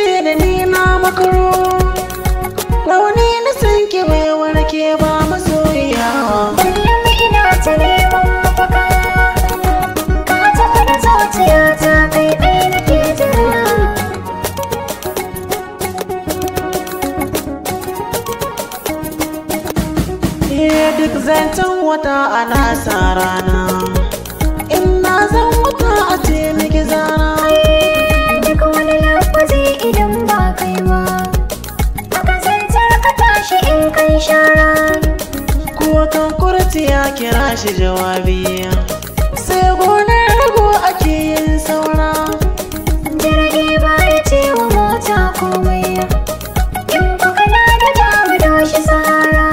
ce da ni na makaro, rauni na san ki bai warke ba masoyiya. Kullum ina ta neman mafaka, ka tafi da zuciyata kai ɗaya nake jira. Duk zancen wata ana sa rana, in na zan wata a ce miki zana. Duk wani lafazi idan ba kai ba, a kasantar ka tashi in kai shara. Ko kan kurciya kira shi jawabi, sai gonar rago ake yin saura. Jirgi ba ya ce wa mota komai, in ku kana da damu doshi sahara.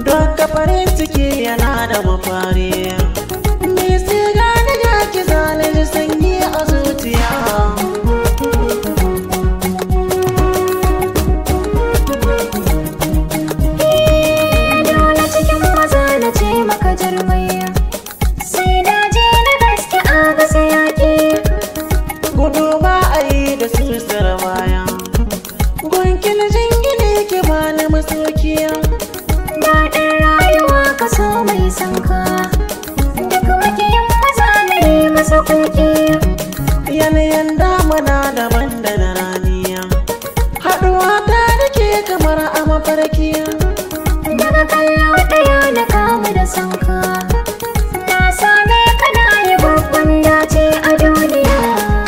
Doka farin ciki yana da mafari, me sai gane ya ki zane ji sanyi a zuciya. Dole cikin maza na ce maka jarmai, sai na je na gaske a gasa yaƙi. Gudu ba a yi da susar baya, gunkin jingine ki ba na masokiya. Daɗin rayuwa ka so mai sanka, duk makiyin maza na yi masa koki. Yanayin damuna daban da na raniya, haɗuwa ta da ke kamar a mafarki. Daga kallo ɗaya na kamu da sanka, na same ka na yi babban dace a duniya.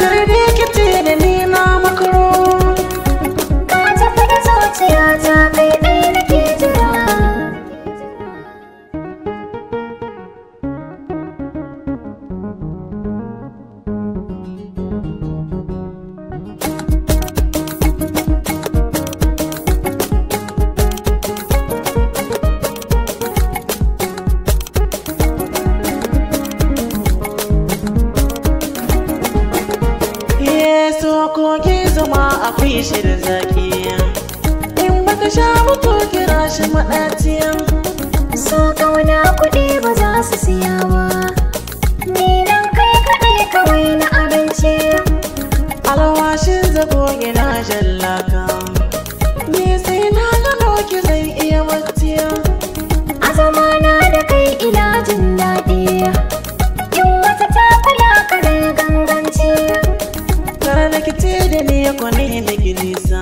Karde ki ce da ni na makaro, Ka tafi da zuciyata kai ɗaya nake jira. kogi zuma akwai shi da zaki, in baka sha mutu kira shi maɗaciya. So kauna kuɗi ba za su siya ba, ni nan kai kaɗai kawai na abinci. Alwashin zago gina jallaka, ni sai na gano ki zai iya bacciya. A zamana da kai ina jin daɗi, in wata ta kula ka da ganganci. Kar da ki ce da ni ya kwane da nisa,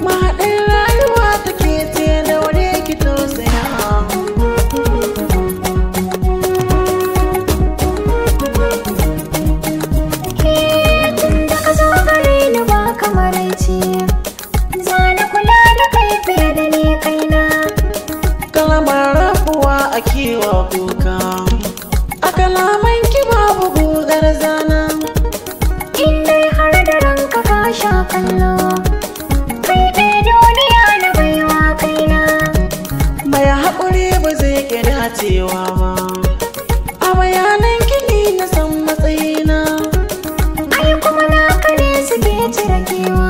mahaɗin rayuwa take ce da wani ki tausaya. Tun da ka zo gare ni ba kamaraici, za na kula da kai fiye da ni kaina. Kalamar rabuwa a kiwa kuka, a kalaman ki babu gugar zana. In dai har da ranka ka sha kallo, kai ɗaya duniya na baiwa kaina. Mai haƙuri ba zai ƙi dacewa ba, a bayanan kini na san matsayina. Ai kuma naka ne suke cire kewa,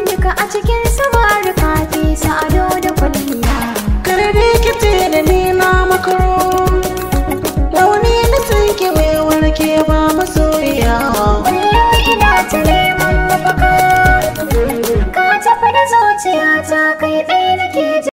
duka a cikin samari kafi sa ado da kwalliya. Kar dai ki ce da ni na makaro, rauni na san ki bai warke ba masoyiya. Kullum ina ta neman mafaka, ka tafi da zuciyata